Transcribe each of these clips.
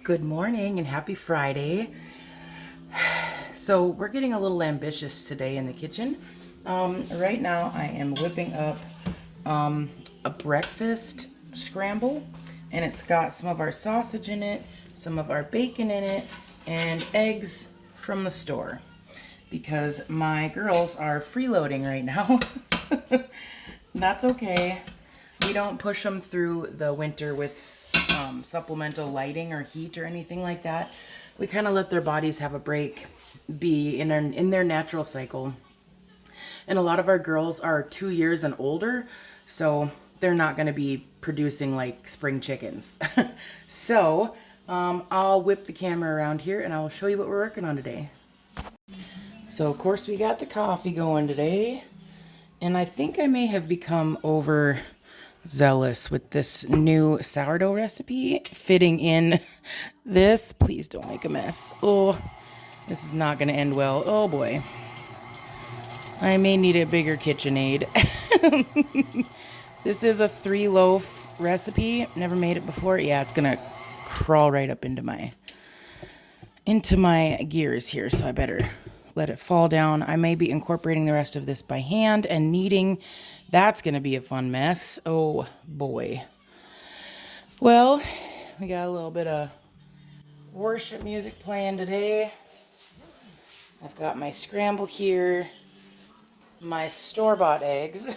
Good morning and happy Friday. So we're getting a little ambitious today in the kitchen. Right now I am whipping up a breakfast scramble, and it's got some of our sausage in it, some of our bacon in it, and eggs from the store because my girls are freeloading right now. That's okay. We don't push them through the winter with supplemental lighting or heat or anything like that. We kind of let their bodies have a break, be in their natural cycle. And a lot of our girls are 2 years and older, so they're not going to be producing like spring chickens. So I'll whip the camera around here and I'll show you what we're working on today. So of course we got the coffee going today. And I think I may have become overzealous with this new sourdough recipe fitting in this. Please don't make a mess. Oh, this is not going to end well. Oh boy. I may need a bigger KitchenAid. This is a 3-loaf recipe. Never made it before. Yeah, it's going to crawl right up into my gears here, so I better let it fall down. I may be incorporating the rest of this by hand and kneading. That's going to be a fun mess. Oh boy. Well, we got a little bit of worship music playing today. I've got my scramble here, my store-bought eggs,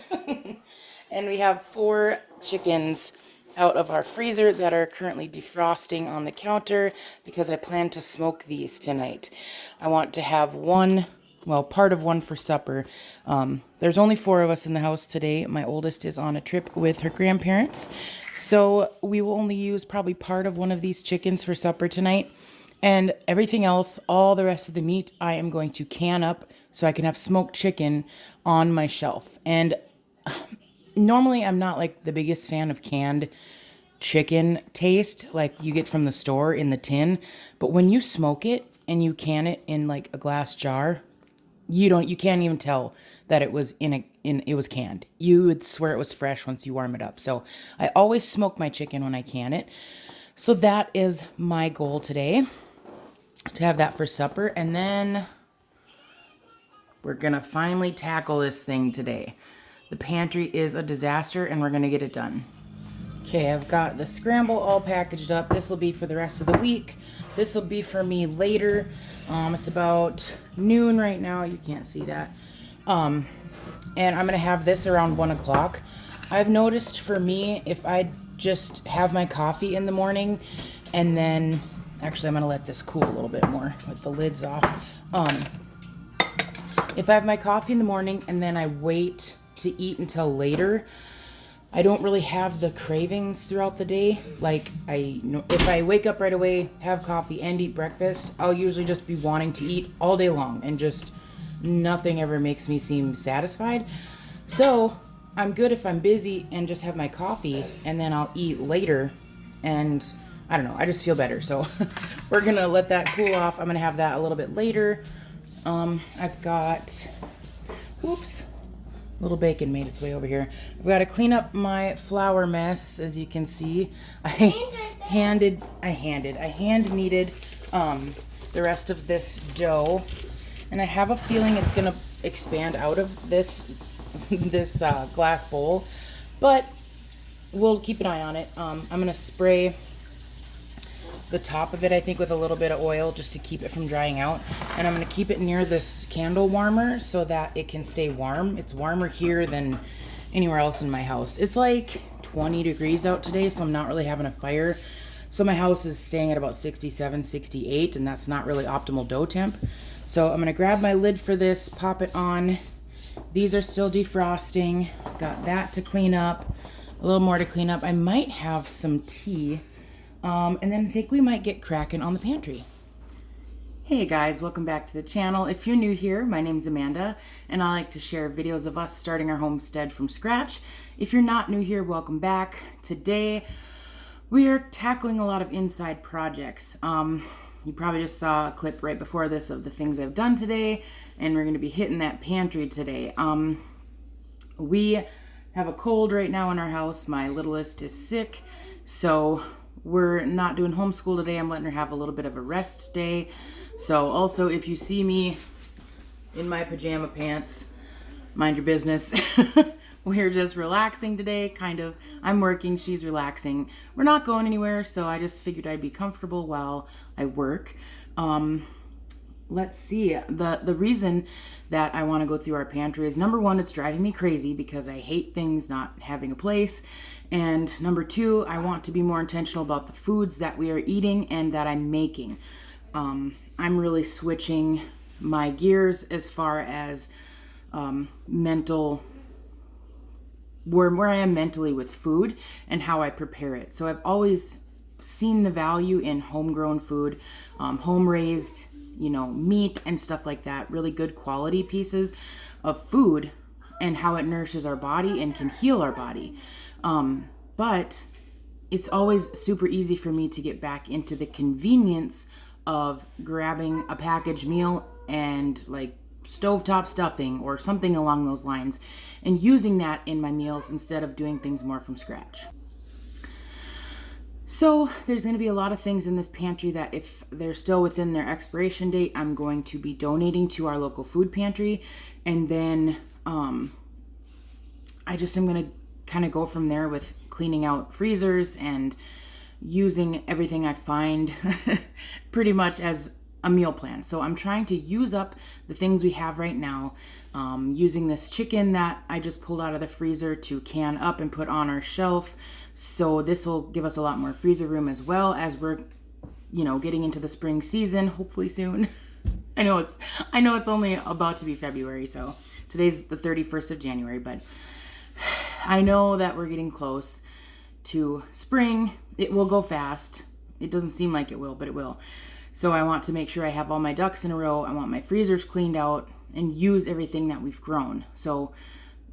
and we have 4 chickens out of our freezer that are currently defrosting on the counter because I plan to smoke these tonight. I want to have part of one for supper. There's only 4 of us in the house today. My oldest is on a trip with her grandparents, so we will only use probably part of one of these chickens for supper tonight. And everything else, all the rest of the meat, I am going to can up so I can have smoked chicken on my shelf. And normally I'm not like the biggest fan of canned chicken taste like you get from the store in the tin, but when you smoke it and you can it in like a glass jar, you can't even tell that it was it was canned. You would swear it was fresh once you warm it up. So I always smoke my chicken when I can it. So that is my goal today, to have that for supper, and then we're gonna finally tackle this thing today. The pantry is a disaster and we're gonna get it done. Okay, I've got the scramble all packaged up. This will be for the rest of the week. This will be for me later. It's about noon right now. You can't see that. And I'm gonna have this around 1 o'clock. I've noticed for me, if I just have my coffee in the morning and then, actually I'm gonna let this cool a little bit more with the lids off. If I have my coffee in the morning and then I wait to eat until later, I don't really have the cravings throughout the day. Like if I wake up right away, have coffee and eat breakfast, I'll usually just be wanting to eat all day long and just nothing ever makes me seem satisfied. So I'm good if I'm busy and just have my coffee and then I'll eat later, and I don't know, I just feel better. So we're gonna let that cool off. I'm gonna have that a little bit later. I've got, little bacon made its way over here. I've got to clean up my flour mess. As you can see, I hand kneaded the rest of this dough, and I have a feeling it's gonna expand out of this glass bowl, but we'll keep an eye on it. I'm gonna spray the top of it, I think, with a little bit of oil just to keep it from drying out, and I'm going to keep it near this candle warmer so that it can stay warm. It's warmer here than anywhere else in my house. It's like 20 degrees out today, so I'm not really having a fire. So my house is staying at about 67, 68, and that's not really optimal dough temp. So I'm going to grab my lid for this, pop it on. These are still defrosting. Got that to clean up, a little more to clean up. I might have some tea. And then I think we might get cracking on the pantry. Hey guys, welcome back to the channel. If you're new here, my name's Amanda, and I like to share videos of us starting our homestead from scratch. If you're not new here, welcome back. Today, we are tackling a lot of inside projects. You probably just saw a clip right before this of the things I've done today, and we're gonna be hitting that pantry today. We have a cold right now in our house. My littlest is sick, so we're not doing homeschool today. I'm letting her have a little bit of a rest day. So also, if you see me in my pajama pants, mind your business. We're just relaxing today, kind of. I'm working, she's relaxing. We're not going anywhere, so I just figured I'd be comfortable while I work. Let's see. The reason that I want to go through our pantry is, number one, it's driving me crazy because I hate things not having a place. And number two, I want to be more intentional about the foods that we are eating and that I'm making. I'm really switching my gears as far as mental, where I am mentally with food and how I prepare it. So I've always seen the value in homegrown food, home raised, meat and stuff like that, really good quality pieces of food, and how it nourishes our body and can heal our body. But it's always super easy for me to get back into the convenience of grabbing a packaged meal and like stovetop stuffing or something along those lines, and using that in my meals instead of doing things more from scratch. So there's going to be a lot of things in this pantry that, if they're still within their expiration date, I'm going to be donating to our local food pantry. And then I just am going to kind of go from there with cleaning out freezers and using everything I find pretty much as a meal plan. So I'm trying to use up the things we have right now, using this chicken that I just pulled out of the freezer to can up and put on our shelf. So this will give us a lot more freezer room, as well as we're, getting into the spring season, hopefully soon. I know it's only about to be February, so today's the 31st of January, but I know that we're getting close to spring. It will go fast. It doesn't seem like it will, but it will. So I want to make sure I have all my ducks in a row. I want my freezers cleaned out and use everything that we've grown. So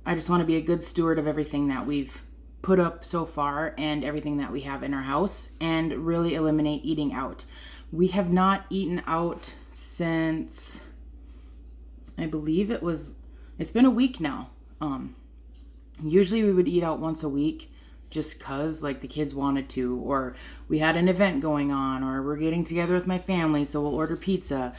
I just want to be a good steward of everything that we've put up so far and everything that we have in our house, and really eliminate eating out. We have not eaten out since, I believe it's been a week now. Usually we would eat out once a week, just cause like the kids wanted to, or we had an event going on, or we're getting together with my family, so we'll order pizza.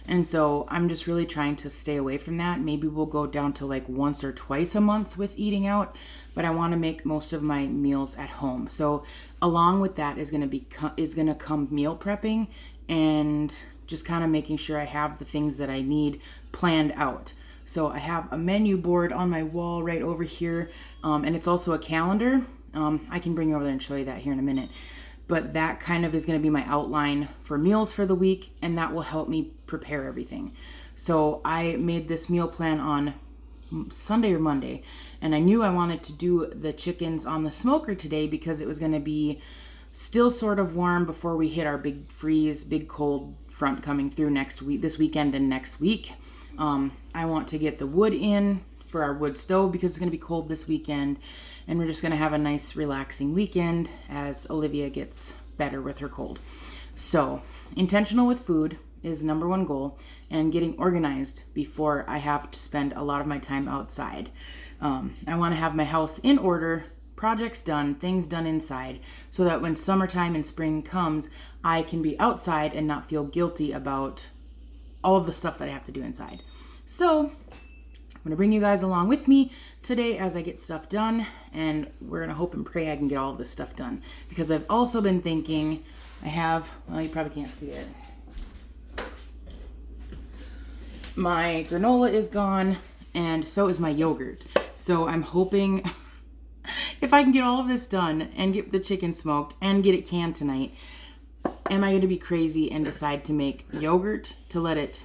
And so I'm just really trying to stay away from that. Maybe we'll go down to like once or twice a month with eating out, but I want to make most of my meals at home. So along with that is going to come meal prepping, and just kind of making sure I have the things that I need planned out. So I have a menu board on my wall right over here, and it's also a calendar. I can bring you over there and show you that here in a minute. But that kind of is going to be my outline for meals for the week, and that will help me prepare everything. So I made this meal plan on Sunday or Monday, and I knew I wanted to do the chickens on the smoker today because it was going to be still sort of warm before we hit our big freeze, big cold front coming through this weekend and next week. I want to get the wood in for our wood stove because it's going to be cold this weekend, and we're just going to have a nice relaxing weekend as Olivia gets better with her cold. So intentional with food is number one goal, and getting organized before I have to spend a lot of my time outside. I want to have my house in order, projects done, things done inside, so that when summertime and spring comes, I can be outside and not feel guilty about all of the stuff that I have to do inside. So I'm going to bring you guys along with me today as I get stuff done, and we're going to hope and pray I can get all of this stuff done, because I've also been thinking, you probably can't see it. My granola is gone, and so is my yogurt. So I'm hoping if I can get all of this done and get the chicken smoked and get it canned tonight, am I going to be crazy and decide to make yogurt to let it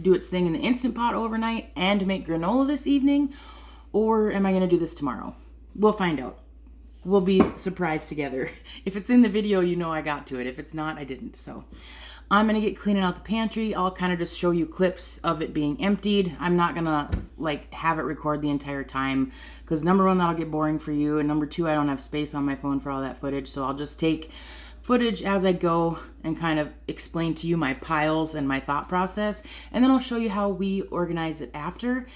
do its thing in the Instant Pot overnight and make granola this evening? Or am I going to do this tomorrow? We'll find out. We'll be surprised together. If it's in the video, I got to it. If it's not, I didn't. So I'm going to get cleaning out the pantry. I'll kind of just show you clips of it being emptied. I'm not going to have it record the entire time, because number one, that'll get boring for you. And number two, I don't have space on my phone for all that footage. So I'll just take footage as I go and kind of explain to you my piles and my thought process. And then I'll show you how we organize it after.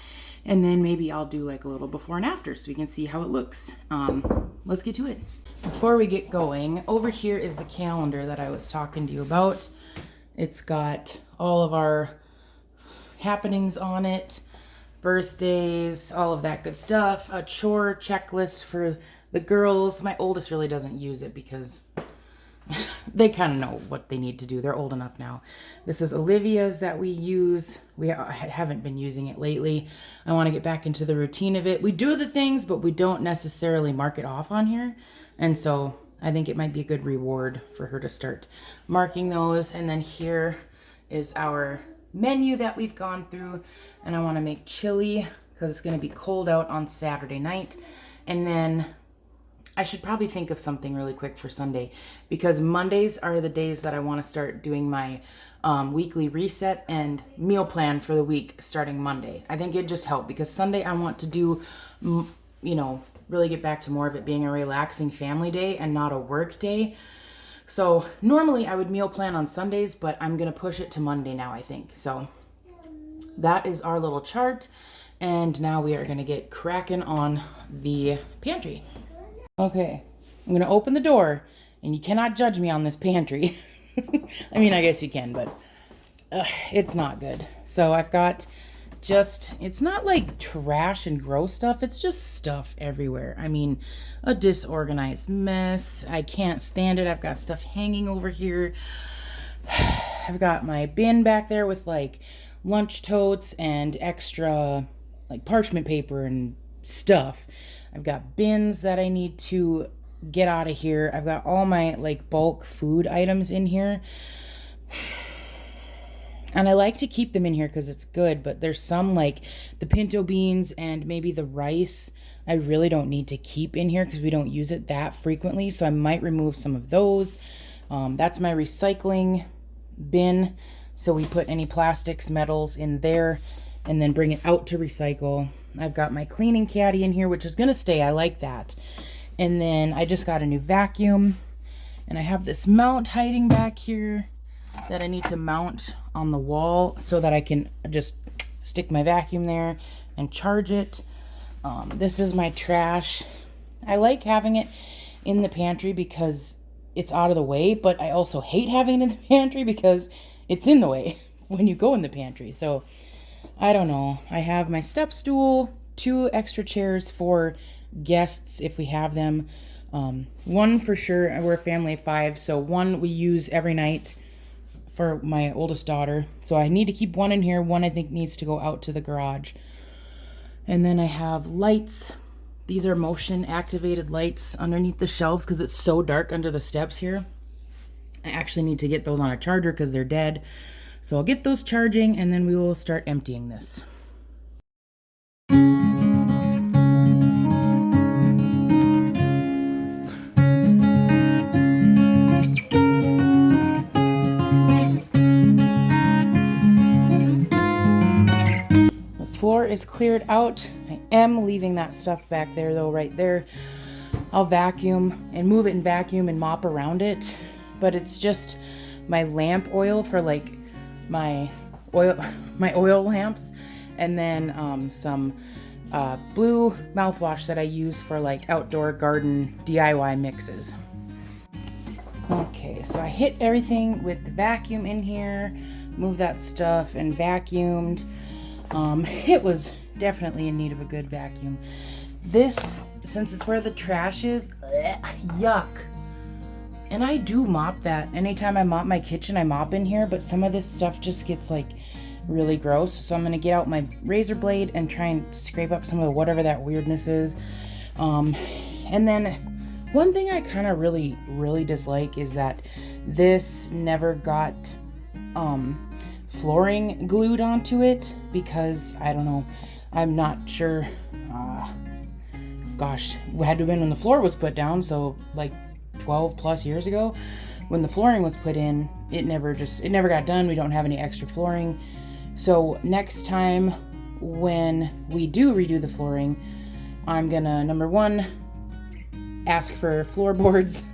And then maybe I'll do a little before and after so we can see how it looks. Let's get to it. before we get going, over here is the calendar that I was talking to you about. It's got all of our happenings on it, birthdays, all of that good stuff, a chore checklist for the girls. My oldest really doesn't use it because they kind of know what they need to do. They're old enough now. This is Olivia's that we use. We haven't been using it lately. I want to get back into the routine of it. We do the things, but we don't necessarily mark it off on here. And so I think it might be a good reward for her to start marking those. And then here is our menu that we've gone through. And I want to make chili because it's going to be cold out on Saturday night. And then I should probably think of something really quick for Sunday, because Mondays are the days that I want to start doing my weekly reset and meal plan for the week starting Monday. I think it'd just help because Sunday I want to do, really get back to more of it being a relaxing family day and not a work day. So normally I would meal plan on Sundays, but I'm going to push it to Monday now, I think. So that is our little chart. And now we are going to get cracking on the pantry. Okay, I'm going to open the door, and you cannot judge me on this pantry. I mean, I guess you can, but it's not good. So I've got it's not like trash and gross stuff. It's just stuff everywhere. I mean, a disorganized mess. I can't stand it. I've got stuff hanging over here. I've got my bin back there with like lunch totes and extra like parchment paper and stuff. I've got bins that I need to get out of here. I've got all my like bulk food items in here. And I like to keep them in here because it's good, but there's some like the pinto beans and maybe the rice I really don't need to keep in here because we don't use it that frequently. So I might remove some of those. That's my recycling bin. So we put any plastics, metals in there and then bring it out to recycle. I've got my cleaning caddy in here, which is going to stay. I like that. And then I just got a new vacuum. And I have this mount hiding back here that I need to mount on the wall so that I can just stick my vacuum there and charge it. This is my trash. I like having it in the pantry because it's out of the way, but I also hate having it in the pantry because it's in the way when you go in the pantry. So I don't know. I have my step stool, 2 extra chairs for guests if we have them. One for sure. We're a family of 5, so one we use every night for my oldest daughter. So I need to keep one in here. One I think needs to go out to the garage. And then I have lights. These are motion activated lights underneath the shelves because it's so dark under the steps here. I actually need to get those on a charger because they're dead. So I'll get those charging and then we will start emptying this. The floor is cleared out. I am leaving that stuff back there though, right there. I'll vacuum and move it and vacuum and mop around it. But it's just my lamp oil for like my oil lamps, and then some blue mouthwash that I use for like outdoor garden DIY mixes. Okay, so I hit everything with the vacuum in here, moved that stuff and vacuumed. It was definitely in need of a good vacuum. This, since it's where the trash is, yuck. And I do mop that. Anytime I mop my kitchen, I mop in here, but some of this stuff just gets like really gross. So I'm gonna get out my razor blade and try and scrape up some of whatever that weirdness is. And then one thing I kind of really dislike is that this never got flooring glued onto it because I don't know, I'm not sure. Gosh, it had to have been when the floor was put down, so like 12 plus years ago when the flooring was put in. It never got done. We don't have any extra flooring. So next time when we do redo the flooring, I'm gonna, number 1, ask for floorboards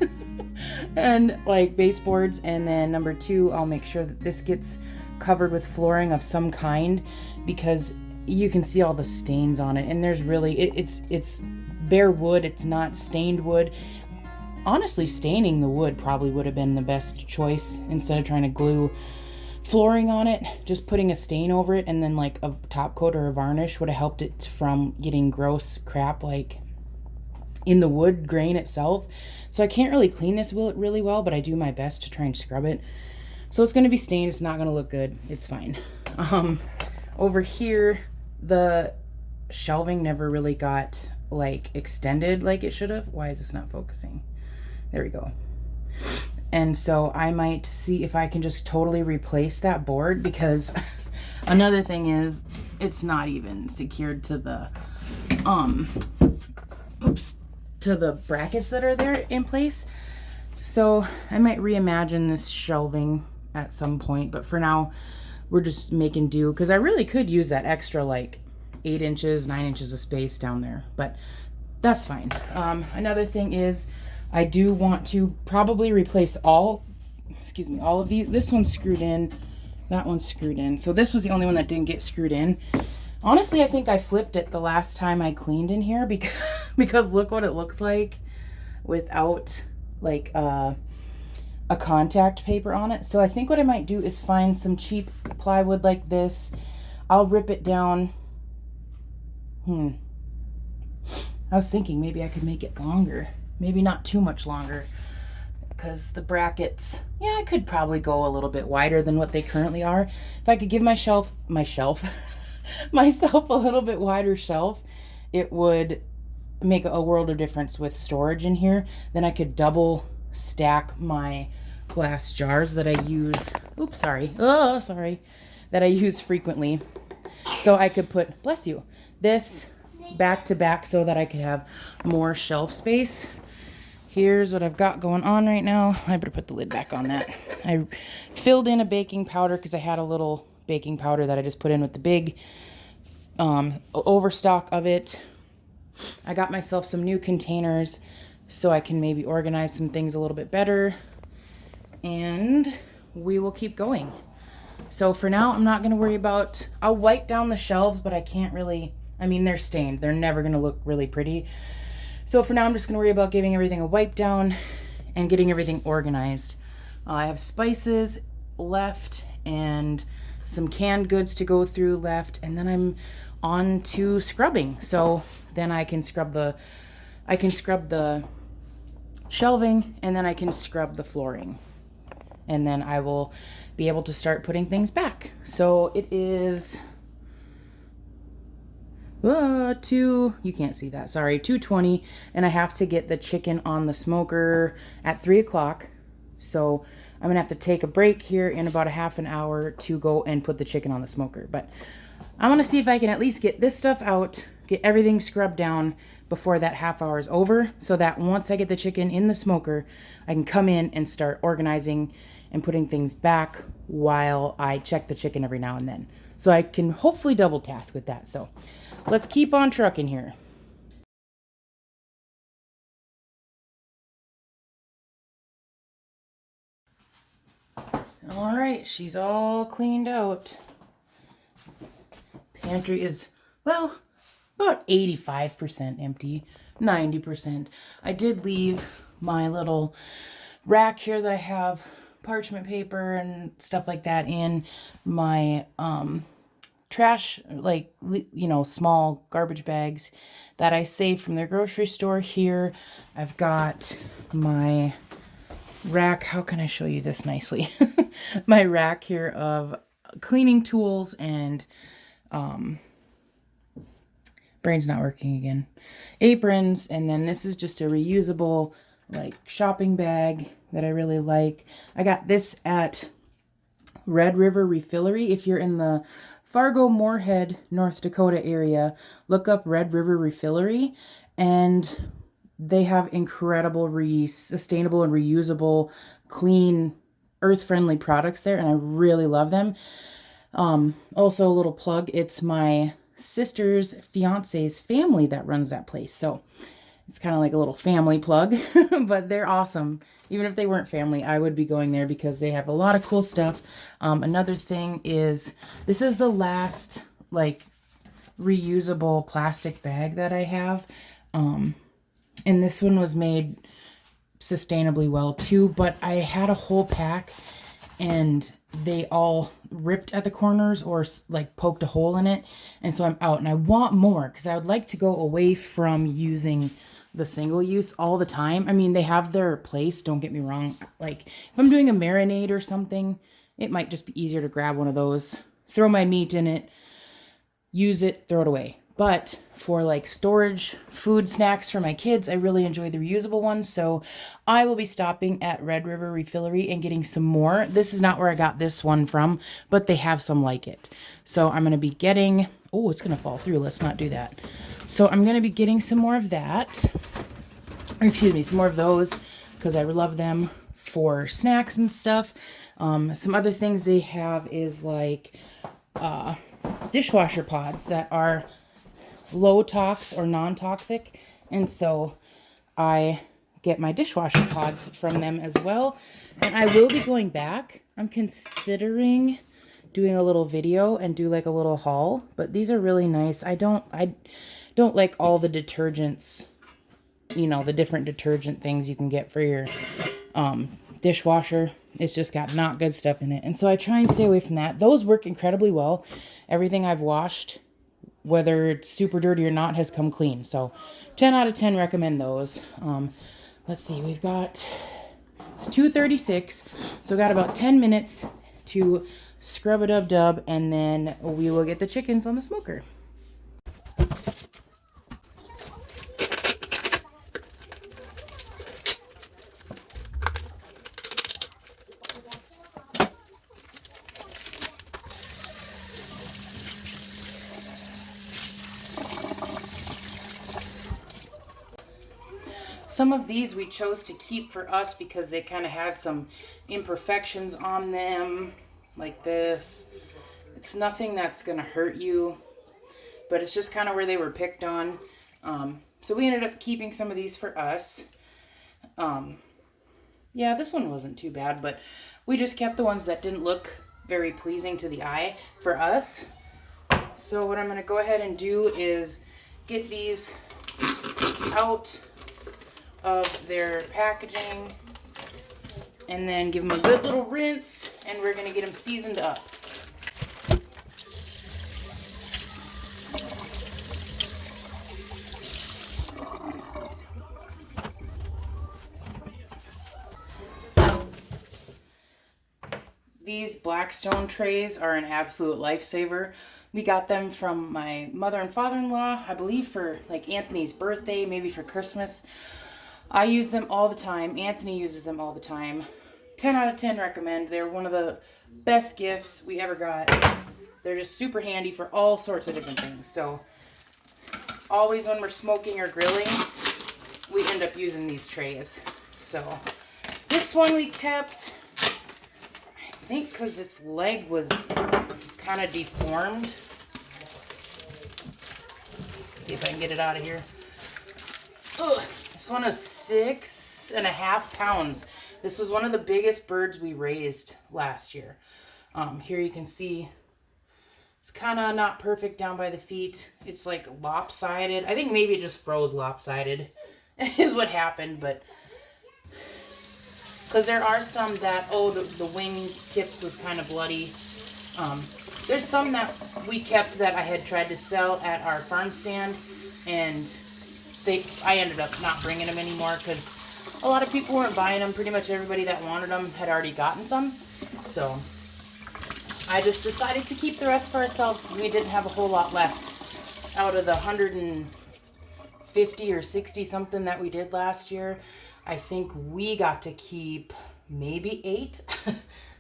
and like baseboards, and then number 2, I'll make sure that this gets covered with flooring of some kind because you can see all the stains on it, and there's really it's bare wood. It's not stained wood. honestly, staining the wood probably would have been the best choice instead of trying to glue flooring on it. Just putting a stain over it and then like a top coat or a varnish would have helped it from getting gross crap like in the wood grain itself. So I can't really clean this really well, but I do my best to try and scrub it. So it's going to be stained. It's not going to look good. It's fine. Over here, the shelving never really got like extended like it should have. Why is this not focusing? There we go. And so I might see if I can just totally replace that board, because another thing is it's not even secured to the to the brackets that are there in place. So I might reimagine this shelving at some point, but for now we're just making do, because I really could use that extra like 8 inches, 9 inches of space down there, but that's fine. Another thing is I do want to probably replace all of these. This one's screwed in, that one's screwed in. So this was the only one that didn't get screwed in. Honestly, I think I flipped it the last time I cleaned in here, because look what it looks like without like a contact paper on it. So I think what I might do is find some cheap plywood like this. I'll rip it down. I was thinking maybe I could make it longer. Maybe not too much longer, because the brackets, yeah, I could probably go a little bit wider than what they currently are. If I could give myself a little bit wider shelf, it would make a world of difference with storage in here. Then I could double stack my glass jars that I use. Oops, sorry. Oh, sorry. That I use frequently. So I could put, bless you, this back to back so that I could have more shelf space. Here's what I've got going on right now. I better put the lid back on that. I filled in a baking powder because I had a little baking powder that I just put in with the big overstock of it. I got myself some new containers so I can maybe organize some things a little bit better, and we will keep going. So for now, I'm not going to worry about, I'll wipe down the shelves, but I can't really, I mean, they're stained. They're never going to look really pretty. So for now, I'm just going to worry about giving everything a wipe down and getting everything organized. I have spices left and some canned goods to go through left, and then I'm on to scrubbing. So then I can scrub the shelving, and then I can scrub the flooring, and then I will be able to start putting things back. So it is you can't see that, sorry, 2:20, and I have to get the chicken on the smoker at 3 o'clock. So I'm gonna have to take a break here in about a half an hour to go and put the chicken on the smoker. But I want to see if I can at least get this stuff out, get everything scrubbed down before that half hour is over, so that once I get the chicken in the smoker, I can come in and start organizing and putting things back while I check the chicken every now and then. So I can hopefully double task with that. So let's keep on trucking here. All right, she's all cleaned out. Pantry is, well, about 85% empty, 90%. I did leave my little rack here that I have parchment paper and stuff like that in, my trash, like, you know, small garbage bags that I saved from their grocery store here. I've got my rack. How can I show you this nicely? My rack here of cleaning tools and brain's not working again, aprons, and then this is just a reusable like shopping bag that I really like. I got this at Red River Refillery. If you're in the Fargo, Moorhead, North Dakota area, look up Red River Refillery, and they have incredible sustainable and reusable, clean, earth-friendly products there, and I really love them. Also a little plug, it's my sister's fiance's family that runs that place, so it's kind of like a little family plug. But they're awesome. Even if they weren't family, I would be going there because they have a lot of cool stuff. Another thing is, this is the last like reusable plastic bag that I have, and this one was made sustainably well too, but I had a whole pack and they all ripped at the corners or like poked a hole in it, and so I'm out, and I want more because I would like to go away from using the single use all the time. I mean, they have their place, don't get me wrong. Like if I'm doing a marinade or something, it might just be easier to grab one of those, throw my meat in it, use it, throw it away. But for like storage, food, snacks for my kids, I really enjoy the reusable ones. So I will be stopping at Red River Refillery and getting some more. This is not where I got this one from, but they have some like it. So I'm going to be getting, oh, it's going to fall through. Let's not do that. So I'm going to be getting some more of that, or excuse me, some more of those because I love them for snacks and stuff. Some other things they have is like dishwasher pods that are low tox or non-toxic, and so I get my dishwasher pods from them as well. And I will be going back. I'm considering doing a little video and do like a little haul, but these are really nice. I don't like all the detergents, you know, the different detergent things you can get for your dishwasher. It's just got not good stuff in it, and so I try and stay away from that. Those work incredibly well. Everything I've washed, whether it's super dirty or not, has come clean. So 10 out of 10 recommend those. Let's see, we've got, it's 2:36, so got about 10 minutes to scrub a dub, and then we will get the chickens on the smoker. Some of these we chose to keep for us because they kind of had some imperfections on them, like this. It's nothing that's going to hurt you, but it's just kind of where they were picked on. So we ended up keeping some of these for us. Yeah, this one wasn't too bad, but we just kept the ones that didn't look very pleasing to the eye for us. So what I'm going to go ahead and do is get these out of their packaging and then give them a good little rinse, and we're going to get them seasoned up. These Blackstone trays are an absolute lifesaver. We got them from my mother and father-in-law, I believe for like Anthony's birthday, maybe for Christmas. I use them all the time. Anthony uses them all the time. 10 out of 10 recommend. They're one of the best gifts we ever got. They're just super handy for all sorts of different things. So always when we're smoking or grilling, we end up using these trays. So this one we kept, I think because its leg was kind of deformed. Let's see if I can get it out of here. Ugh. This one is 6.5 pounds. This was one of the biggest birds we raised last year. Here you can see it's kind of not perfect down by the feet. It's like lopsided. I think maybe it just froze lopsided is what happened, but because there are some that, oh, the wing tips was kind of bloody. There's some that we kept that I had tried to sell at our farm stand, and I ended up not bringing them anymore because a lot of people weren't buying them. Pretty much everybody that wanted them had already gotten some. So I just decided to keep the rest for ourselves because we didn't have a whole lot left out of the 150 or 60 something that we did last year. I think we got to keep maybe 8.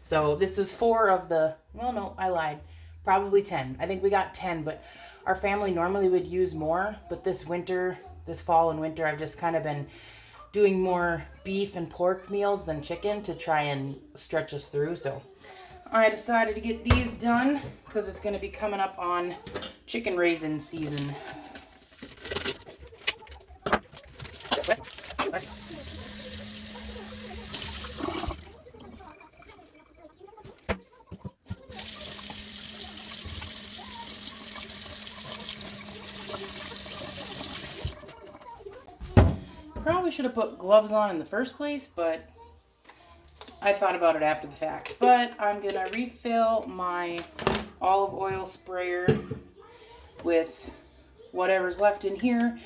So this is 4 of the, well, no, I lied. Probably 10. I think we got 10, but our family normally would use more, but this fall and winter, I've just kind of been doing more beef and pork meals than chicken to try and stretch us through. So I decided to get these done because it's going to be coming up on chicken raisin season. probably should have put gloves on in the first place, but I thought about it after the fact. But I'm going to refill my olive oil sprayer with whatever's left in here,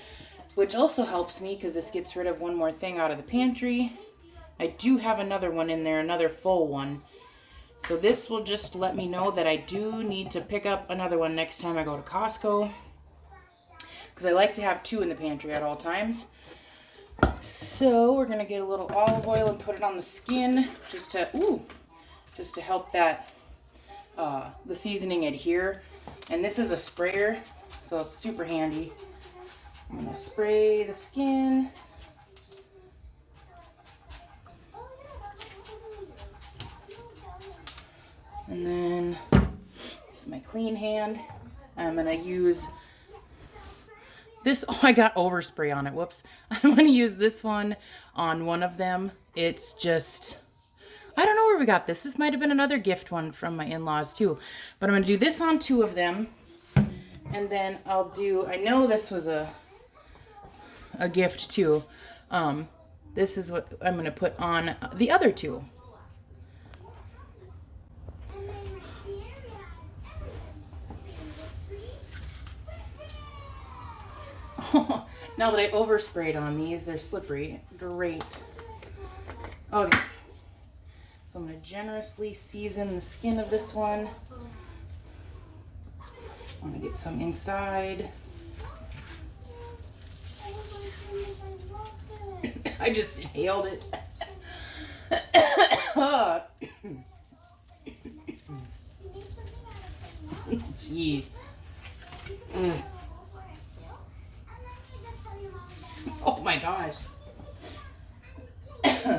which also helps me because this gets rid of one more thing out of the pantry. I do have another one in there, another full one. So this will just let me know that I do need to pick up another one next time I go to Costco, because I like to have 2 in the pantry at all times. So we're going to get a little olive oil and put it on the skin just to help that the seasoning adhere. And this is a sprayer, so it's super handy. I'm going to spray the skin. And then this is my clean hand. I'm going to use this. Oh, I got overspray on it. Whoops. I'm going to use this one on one of them. It's just, I don't know where we got this. This might have been another gift one from my in-laws too. But I'm going to do this on 2 of them. And then I'll do, I know this was a gift too. This is what I'm going to put on the other 2. Now that I oversprayed on these, they're slippery. Great. Okay. So I'm going to generously season the skin of this one. I'm going to get some inside. I just inhaled it. Gee. Oh my gosh. Bless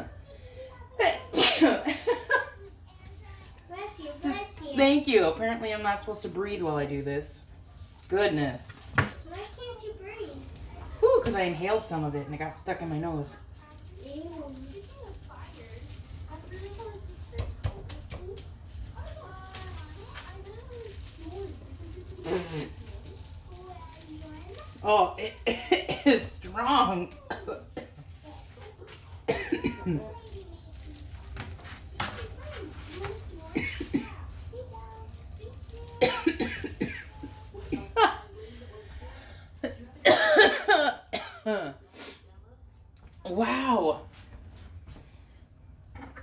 you, bless you. Thank you. Apparently I'm not supposed to breathe while I do this. Goodness. Why can't you breathe? Whew, because I inhaled some of it and it got stuck in my nose. Ew. Oh, it is strong. Wow.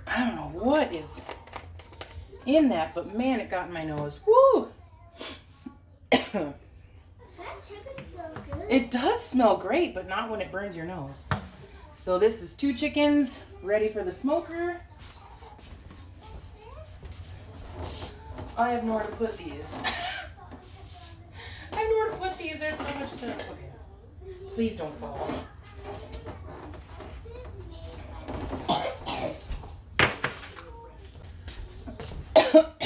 I don't know what is in that, but man, it got in my nose. Woo! That chicken smells good. It does smell great, but not when it burns your nose. So this is 2 chickens ready for the smoker. I have nowhere to put these. I have nowhere to put these. There's so much stuff. Okay. Please don't fall.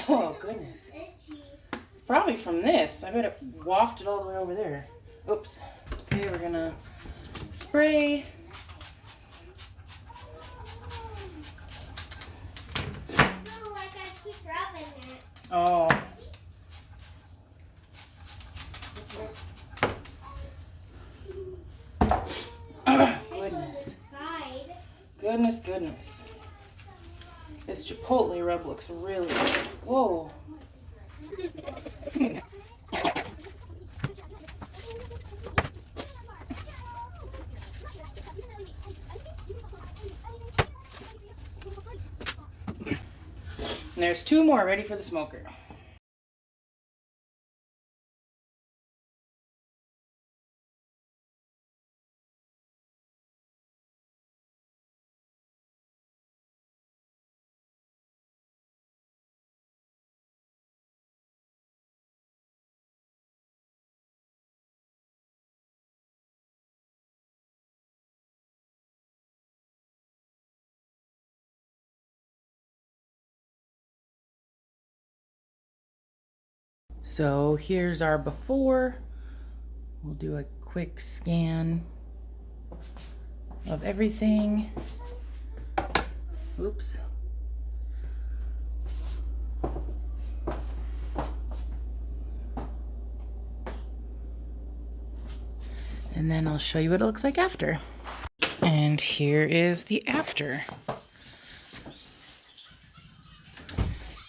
Oh, goodness. It's probably from this. I bet it wafted all the way over there. Oops. Okay, we're gonna spray. No, like I keep rubbing it. Oh. Goodness. Inside. Goodness, goodness. This chipotle rub looks really good. Whoa. And there's 2 more ready for the smoker. So here's our before. We'll do a quick scan of everything. Oops. And then I'll show you what it looks like after. And here is the after.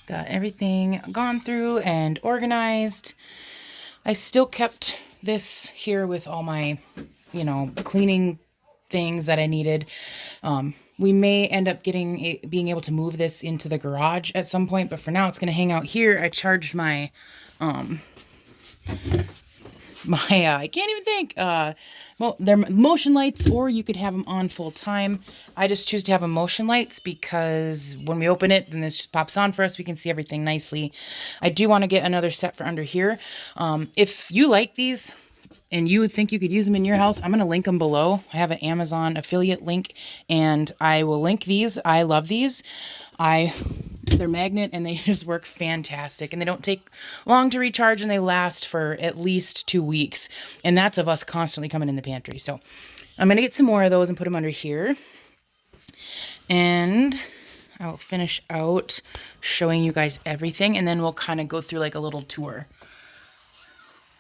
Got everything gone through and organized. I still kept this here with all my, cleaning things that I needed. We may end up being able to move this into the garage at some point, but for now it's going to hang out here. I charged my, I can't even think, well, they're motion lights, or you could have them on full time. I just choose to have them motion lights because when we open it, then this just pops on for us. We can see everything nicely. I do want to get another set for under here. If you like these and you think you could use them in your house, I'm going to link them below. I have an Amazon affiliate link, and I will link these. I love these. They're magnet, and they just work fantastic, and they don't take long to recharge, and they last for at least 2 weeks, and that's of us constantly coming in the pantry. So I'm going to get some more of those and put them under here, and I'll finish out showing you guys everything, and then we'll kind of go through like a little tour.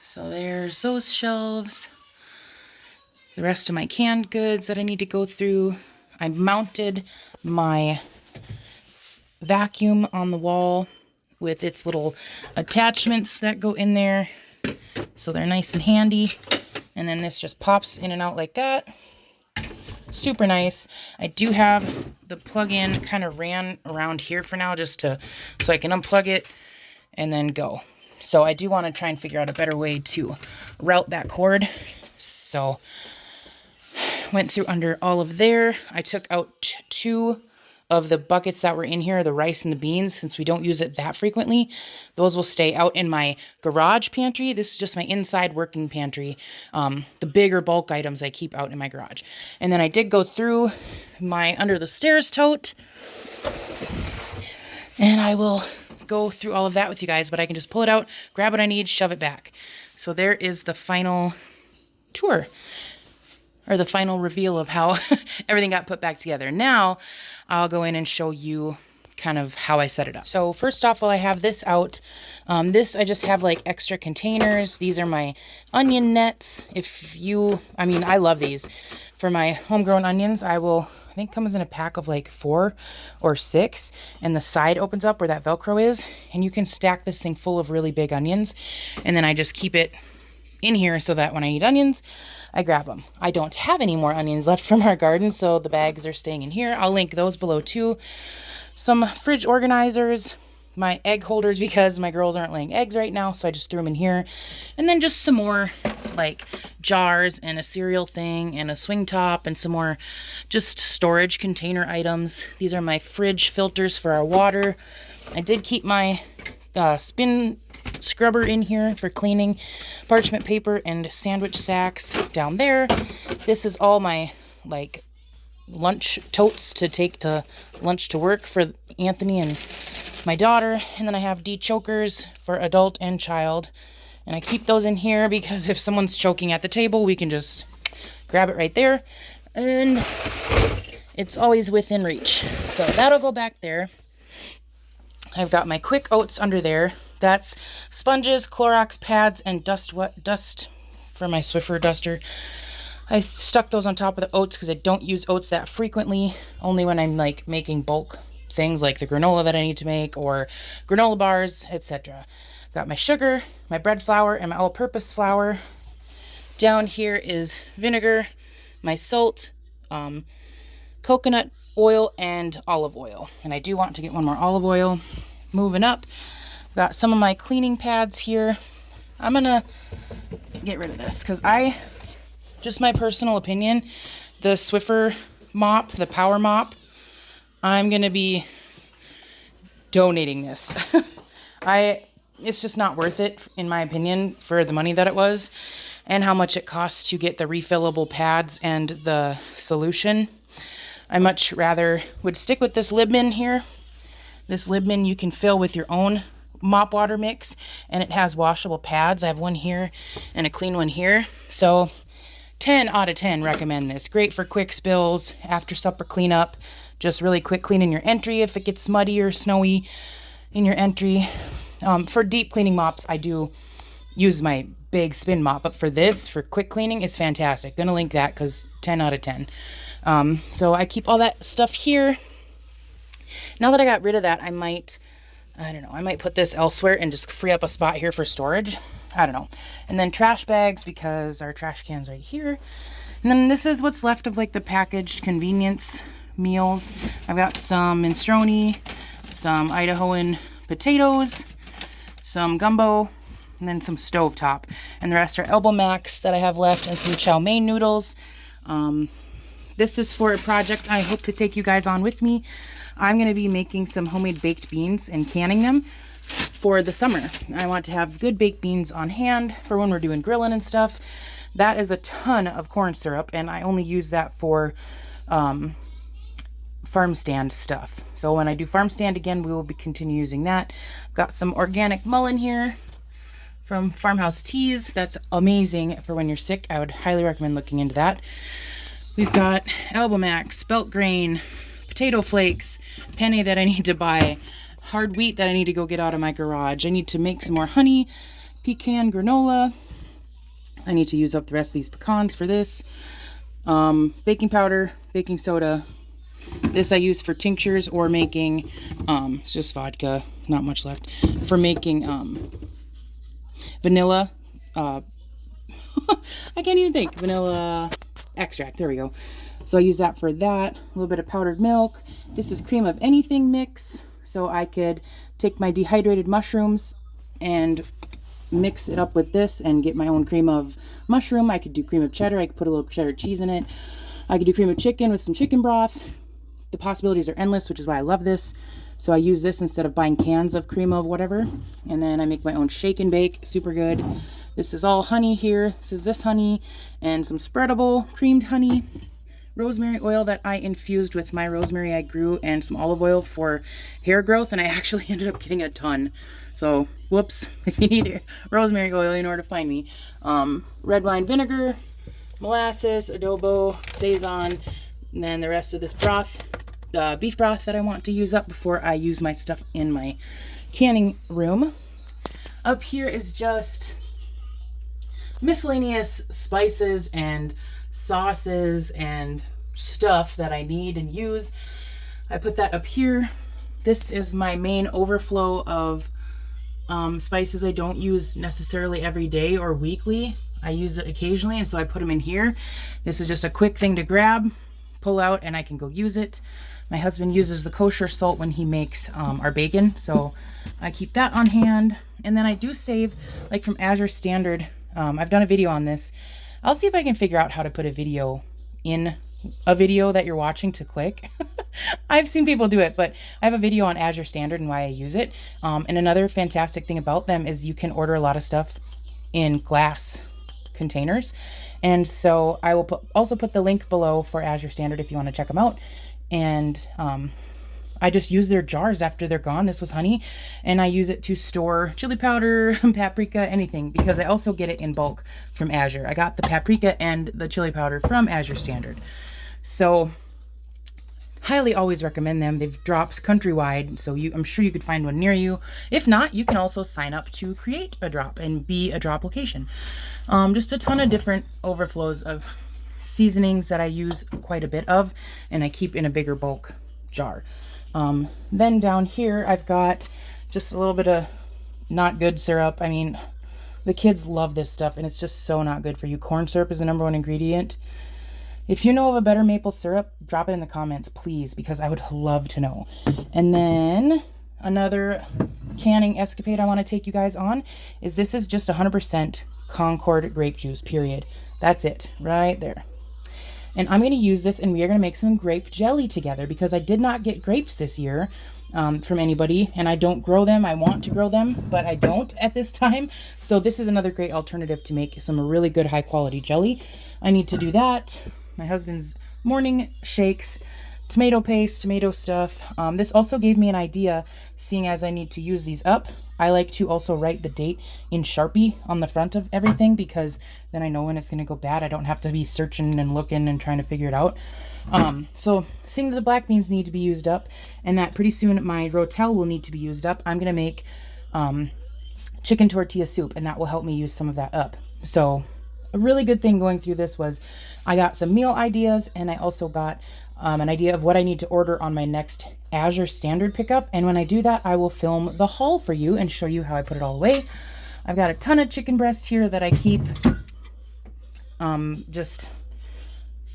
So there's those shelves, the rest of my canned goods that I need to go through. I mounted my vacuum on the wall with its little attachments that go in there, so they're nice and handy. And then this just pops in and out like that. Super nice. I do have the plug-in kind of ran around here for now, just so I can unplug it and then go. So I do want to try and figure out a better way to route that cord. So went through under all of there. I took out 2 of the buckets that were in here, the rice and the beans, since we don't use it that frequently. Those will stay out in my garage pantry. This is just my inside working pantry. The bigger bulk items I keep out in my garage. And then I did go through my under the stairs tote, and I will go through all of that with you guys, but I can just pull it out, grab what I need, shove it back. So there is the final tour, or the final reveal of how everything got put back together. Now I'll go in and show you kind of how I set it up. So first off, while I have this out, this I just have like extra containers. These are my onion nets. I love these. For my homegrown onions, I think comes in a pack of like 4 or 6, and the side opens up where that Velcro is, and you can stack this thing full of really big onions, and then I just keep it in here so that when I need onions, I grab them. I don't have any more onions left from our garden, so the bags are staying in here. I'll link those below too. Some fridge organizers, my egg holders, because my girls aren't laying eggs right now, so I just threw them in here. And then just some more like jars and a cereal thing and a swing top and some more just storage container items. These are my fridge filters for our water. I did keep my spin scrubber in here for cleaning, parchment paper and sandwich sacks down there. This is all my like lunch totes to take to lunch to work for Anthony and my daughter. And then I have de-chokers for adult and child, and I keep those in here because if someone's choking at the table, we can just grab it right there, and it's always within reach. So that'll go back there. I've got my quick oats under there. That's sponges, Clorox pads, and dust for my Swiffer duster. I stuck those on top of the oats because I don't use oats that frequently, only when I'm like making bulk things like the granola that I need to make, or granola bars, etc. Got my sugar, my bread flour, and my all-purpose flour. Down here is vinegar, my salt, coconut oil, and olive oil. And I do want to get one more olive oil. Moving up, got some of my cleaning pads here. I'm gonna get rid of this because just my personal opinion, the Swiffer mop, the power mop, I'm gonna be donating this. It's just not worth it, in my opinion, for the money that it was and how much it costs to get the refillable pads and the solution. I much rather would stick with this Libman here. This Libman you can fill with your own mop water mix, and it has washable pads. I have one here and a clean one here. So 10 out of 10 recommend this. Great for quick spills, after supper cleanup, just really quick cleaning your entry if it gets muddy or snowy in your entry. For deep cleaning mops, I do use my big spin mop, but for this, for quick cleaning, it's fantastic. Gonna link that because 10 out of 10. So I keep all that stuff here. Now that I got rid of that, I might put this elsewhere and just free up a spot here for storage. I don't know. And then trash bags, because our trash can's right here. And then this is what's left of like the packaged convenience meals. I've got some minestrone, some Idahoan potatoes, some gumbo, and then some stovetop. And the rest are elbow macs that I have left, and some chow mein noodles. This is for a project I hope to take you guys on with me. I'm going to be making some homemade baked beans and canning them for the summer. I want to have good baked beans on hand for when we're doing grilling and stuff. That is a ton of corn syrup, and I only use that for farm stand stuff. So when I do farm stand again, we will be continue using that. Got some organic mullein here from Farmhouse Teas. That's amazing for when you're sick. I would highly recommend looking into that. We've got elbow macs, spelt grain, potato flakes, penne that I need to buy, hard wheat that I need to go get out of my garage. I need to make some more honey, pecan granola. I need to use up the rest of these pecans for this. Baking powder, baking soda. This I use for tinctures or making, it's just vodka, not much left, for making vanilla, I can't even think, vanilla extract, there we go. So I use that for that. A little bit of powdered milk. This is cream of anything mix. So I could take my dehydrated mushrooms and mix it up with this and get my own cream of mushroom. I could do cream of cheddar. I could put a little cheddar cheese in it. I could do cream of chicken with some chicken broth. The possibilities are endless, which is why I love this. So I use this instead of buying cans of cream of whatever. And then I make my own shake and bake. Super good. This is all honey here. This is this honey and some spreadable creamed honey. Rosemary oil that I infused with my rosemary I grew, and some olive oil for hair growth, and I actually ended up getting a ton. So whoops, if you need rosemary oil, you know where to find me. Red wine vinegar, molasses, adobo, Saison, and then the rest of this broth, beef broth that I want to use up before I use my stuff in my canning room. Up here is just miscellaneous spices and sauces and stuff that I need and use. I put that up here. This is my main overflow of spices I don't use necessarily every day or weekly. I use it occasionally, and so I put them in here. This is just a quick thing to grab, pull out, and I can go use it. My husband uses the kosher salt when he makes our bacon, so I keep that on hand. And then I do save, like from Azure Standard, I've done a video on this. I'll see if I can figure out how to put a video in a video that you're watching to click. I've seen people do it, but I have a video on Azure Standard and why I use it. And another fantastic thing about them is you can order a lot of stuff in glass containers. And so I will also put the link below for Azure Standard if you want to check them out. And I just use their jars after they're gone. This was honey, and I use it to store chili powder, paprika, anything, because I also get it in bulk from Azure. I got the paprika and the chili powder from Azure Standard. So highly always recommend them. They've drops countrywide, so I'm sure you could find one near you. If not, you can also sign up to create a drop and be a drop location. Just a ton of different overflows of seasonings that I use quite a bit of, and I keep in a bigger bulk jar. Then down here, I've got just a little bit of not good syrup. I mean, the kids love this stuff, and it's just so not good for you. Corn syrup is the #1 ingredient. If you know of a better maple syrup, drop it in the comments, please, because I would love to know. And then another canning escapade I want to take you guys on is this is just 100% Concord grape juice, period. That's it, right there. And I'm going to use this, and we are going to make some grape jelly together, because I did not get grapes this year from anybody, and I don't grow them. I want to grow them, but I don't at this time. So this is another great alternative to make some really good high quality jelly. I need to do that. My husband's morning shakes, tomato paste, tomato stuff. This also gave me an idea, seeing as I need to use these up. I like to also write the date in Sharpie on the front of everything, because then I know when it's going to go bad. I don't have to be searching and looking and trying to figure it out. So seeing that the black beans need to be used up, and that pretty soon my rotel will need to be used up, I'm going to make chicken tortilla soup, and that will help me use some of that up. So a really good thing going through this was I got some meal ideas, and I also got an idea of what I need to order on my next Azure Standard pickup. And when I do that, I will film the haul for you and show you how I put it all away. I've got a ton of chicken breast here that I keep just,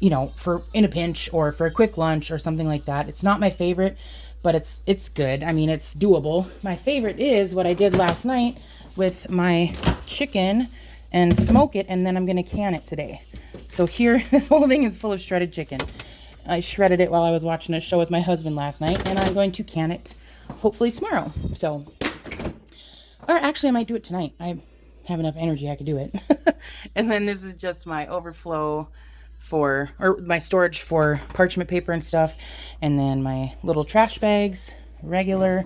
you know, for in a pinch or for a quick lunch or something like that. It's not my favorite, but it's good. I mean, it's doable. My favorite is what I did last night with my chicken and smoke it, and then I'm going to can it today. So here, this whole thing is full of shredded chicken. I shredded it while I was watching a show with my husband last night, and I'm going to can it hopefully tomorrow. So, or actually I might do it tonight. I have enough energy, I could do it. And then this is just my overflow or my storage for parchment paper and stuff. And then my little trash bags, regular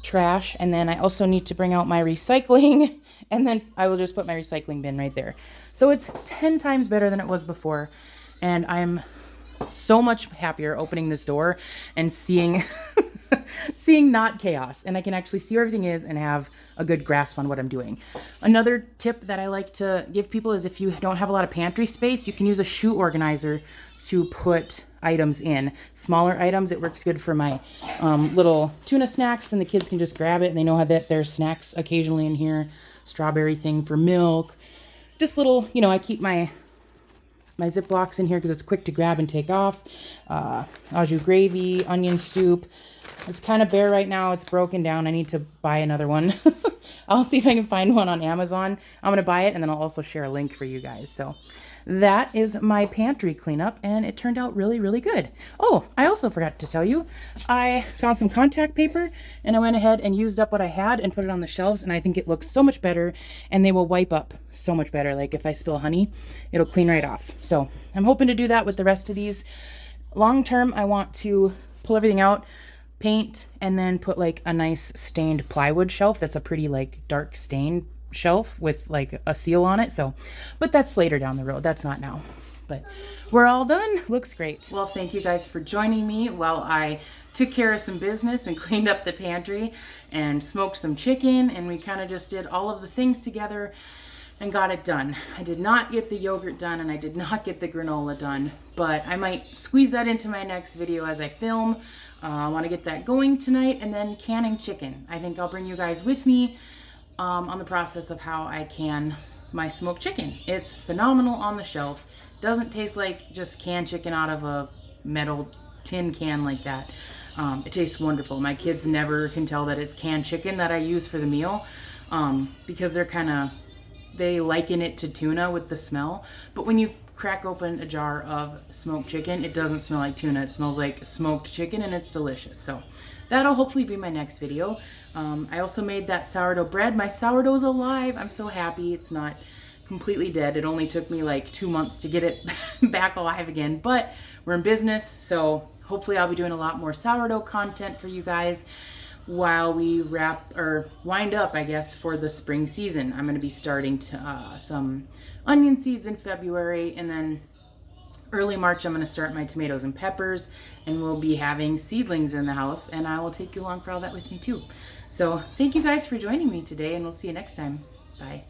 trash. And then I also need to bring out my recycling, and then I will just put my recycling bin right there. So it's 10 times better than it was before. And I'm so much happier opening this door and seeing seeing not chaos, and I can actually see where everything is and have a good grasp on what I'm doing. Another tip that I like to give people is if you don't have a lot of pantry space, you can use a shoe organizer to put items in. Smaller items, it works good for my little tuna snacks, and the kids can just grab it and they know how that there's snacks occasionally in here. Strawberry thing for milk. Just little, you know, I keep my Ziplocs in here because it's quick to grab and take off. Azure gravy, onion soup. It's kind of bare right now. It's broken down. I need to buy another one. I'll see if I can find one on Amazon. I'm going to buy it, and then I'll also share a link for you guys. So that is my pantry cleanup, and it turned out really, really good. Oh, I also forgot to tell you, I found some contact paper, and I went ahead and used up what I had and put it on the shelves, and I think it looks so much better, and they will wipe up so much better. Like if I spill honey, it'll clean right off. So I'm hoping to do that with the rest of these. Long term, I want to pull everything out, paint, and then put like a nice stained plywood shelf that's a pretty like dark stained shelf with like a seal on it. So, but that's later down the road. That's not now. But we're all done. Looks great. Well, thank you guys for joining me while I took care of some business and cleaned up the pantry and smoked some chicken, and we kind of just did all of the things together and got it done. I did not get the yogurt done, and I did not get the granola done, but I might squeeze that into my next video as I film. I want to get that going tonight, and then canning chicken. I think I'll bring you guys with me on the process of how I can my smoked chicken. It's phenomenal on the shelf. Doesn't taste like just canned chicken out of a metal tin can like that. It tastes wonderful. My kids never can tell that it's canned chicken that I use for the meal because they liken it to tuna with the smell. But when you crack open a jar of smoked chicken, it doesn't smell like tuna. It smells like smoked chicken, and it's delicious. So that'll hopefully be my next video. I also made that sourdough bread. My sourdough's alive. I'm so happy it's not completely dead. It only took me like 2 months to get it back alive again, but we're in business, so hopefully I'll be doing a lot more sourdough content for you guys while we wind up, I guess, for the spring season. I'm going to be starting some onion seeds in February, and then early March I'm going to start my tomatoes and peppers, and we'll be having seedlings in the house, and I will take you along for all that with me too. So thank you guys for joining me today, and we'll see you next time. Bye.